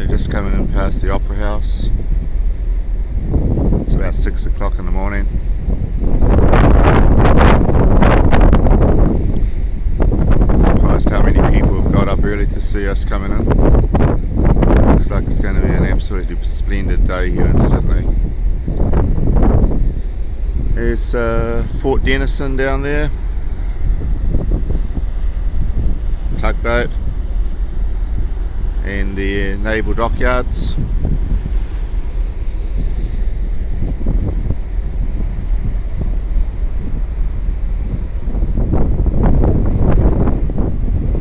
Just coming in past the Opera House. It's about 6 o'clock in the morning. Surprised how many people have got up early to see us coming in. Looks like it's going to be an absolutely splendid day here in Sydney. There's Fort Denison down there, tugboat, and the naval dockyards.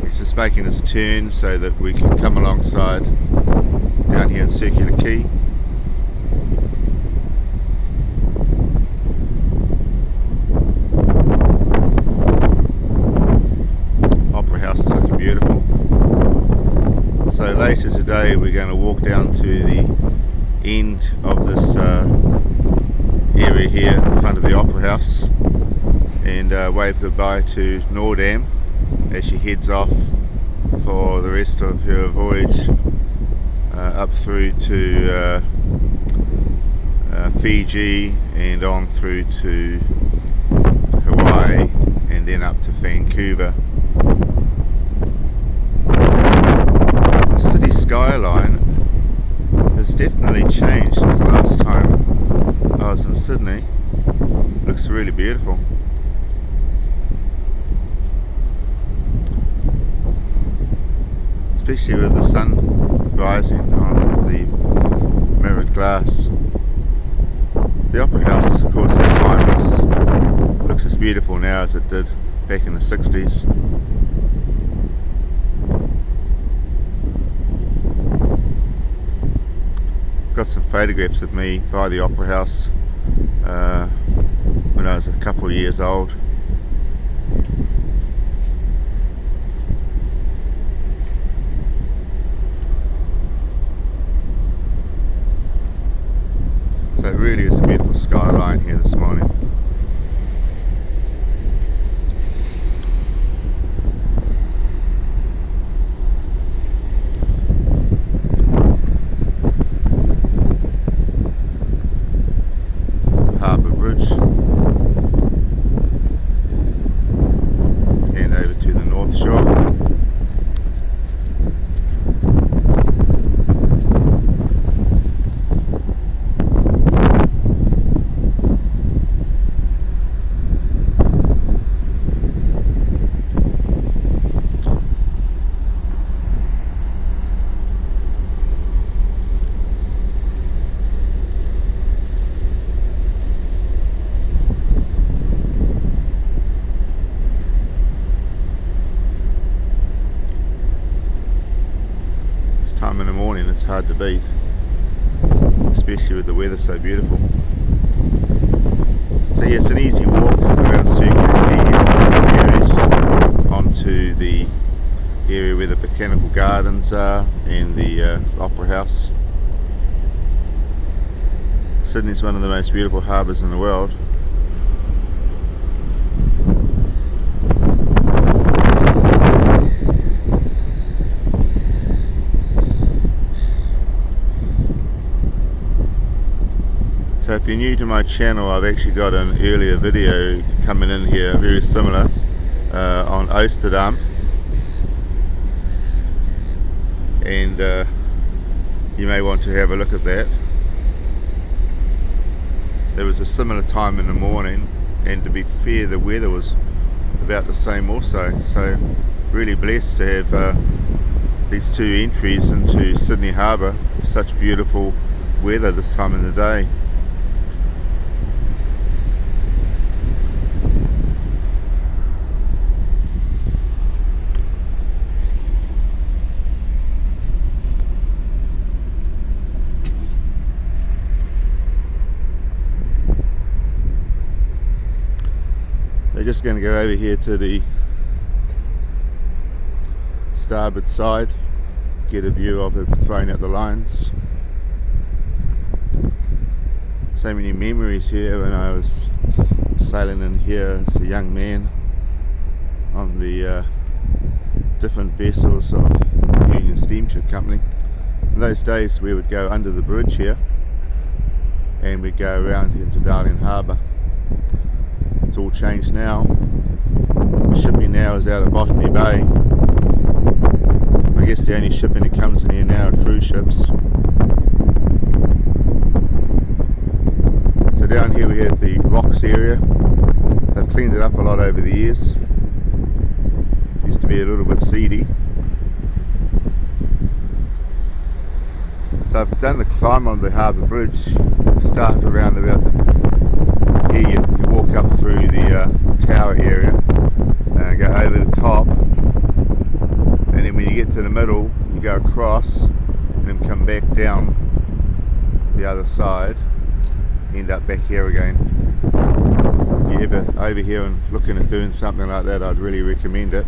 He's just making his turn so that we can come alongside down here in Circular Quay. Opera House is looking beautiful. So later today we're going to walk down to the end of this area here in front of the Opera House and wave goodbye to Noordam as she heads off for the rest of her voyage up through to Fiji and on through to Hawaii and then up to Vancouver. City skyline has definitely changed since the last time I was in Sydney. It looks really beautiful. Especially with the sun rising on the mirrored glass. The Opera House, of course, is timeless. It looks as beautiful now as it did back in the 60s. Got some photographs of me by the Opera House when I was a couple of years old. So it really is a beautiful skyline here this morning. And over to the North Shore. Time in the morning, it's hard to beat, especially with the weather so beautiful. So yeah, it's an easy walk around Circular Quay onto the area where the botanical gardens are and the Opera House. Sydney's one of the most beautiful harbours in the world. So if you're new to my channel, I've actually got an earlier video coming in here, very similar, on Amsterdam, and you may want to have a look at that. There was a similar time in the morning, and to be fair, the weather was about the same also, so really blessed to have these two entries into Sydney Harbour with such beautiful weather this time in the day. They're just going to go over here to the starboard side, get a view of it throwing out the lines. So many memories here when I was sailing in here as a young man on the different vessels of Union Steamship Company. In those days we would go under the bridge here and we'd go around into Darling Harbour. It's all changed now. Shipping now is out of Botany Bay. I guess the only shipping that comes in here now are cruise ships. So down here we have the rocks area. They've cleaned it up a lot over the years. Used to be a little bit seedy. So I've done the climb on the harbour bridge. Start around about here. You walk up through the tower area and go over the top. And then when you get to the middle, you go across and then come back down the other side. End up back here again. If you're ever over here and looking at doing something like that, I'd really recommend it.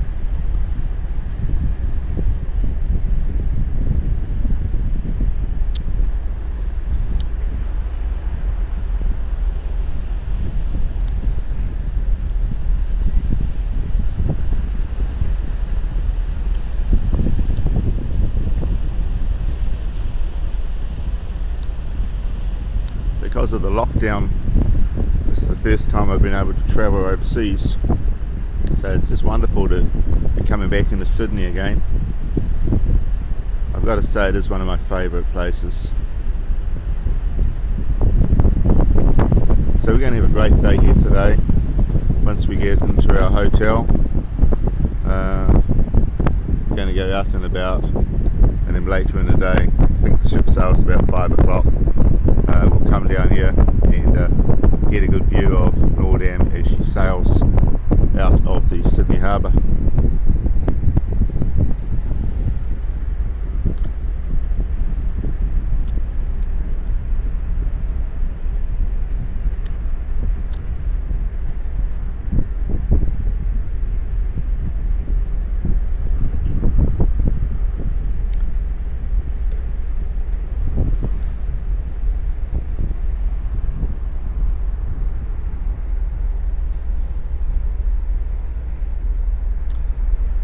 Because of the lockdown, this is the first time I've been able to travel overseas, so it's just wonderful to be coming back into Sydney again. I've got to say it is one of my favourite places. So we're going to have a great day here today. Once we get into our hotel, we're going to go out and about, and then later in the day, I think the ship sails about 5 o'clock. We'll come down here and get a good view of Noordam as she sails out of the Sydney Harbour.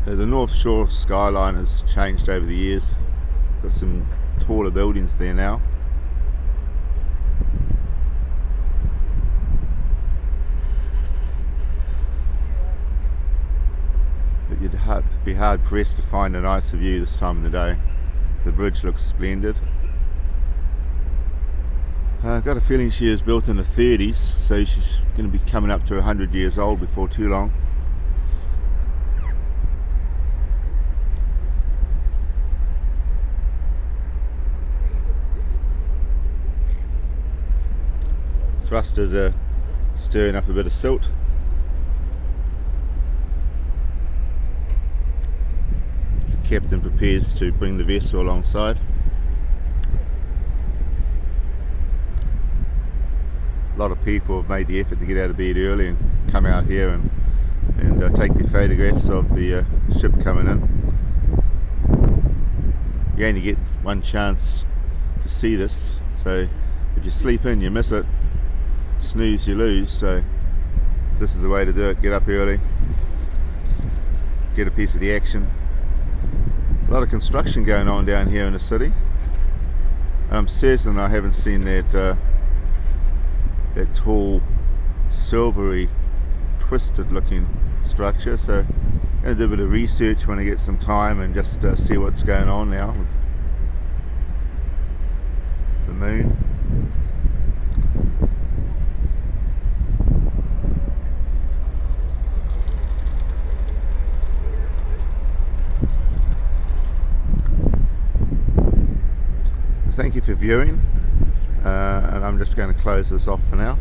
The North Shore skyline has changed over the years. Got some taller buildings there now. But you'd be hard pressed to find a nicer view this time of the day. The bridge looks splendid. I've got a feeling she was built in the 30s, so she's going to be coming up to 100 years old before too long. Thrusters are stirring up a bit of silt. The captain prepares to bring the vessel alongside. A lot of people have made the effort to get out of bed early and come out here and take their photographs of the ship coming in. You only get one chance to see this, so if you sleep in, you miss it. Snooze, you lose. So this is the way to do it. Get up early, get a piece of the action. A lot of construction going on down here in the city. I'm certain I haven't seen that that tall, silvery, twisted looking structure. So I'm going to do a bit of research when I get some time and just see what's going on now with the moon. Thank you for viewing, and I'm just going to close this off for now.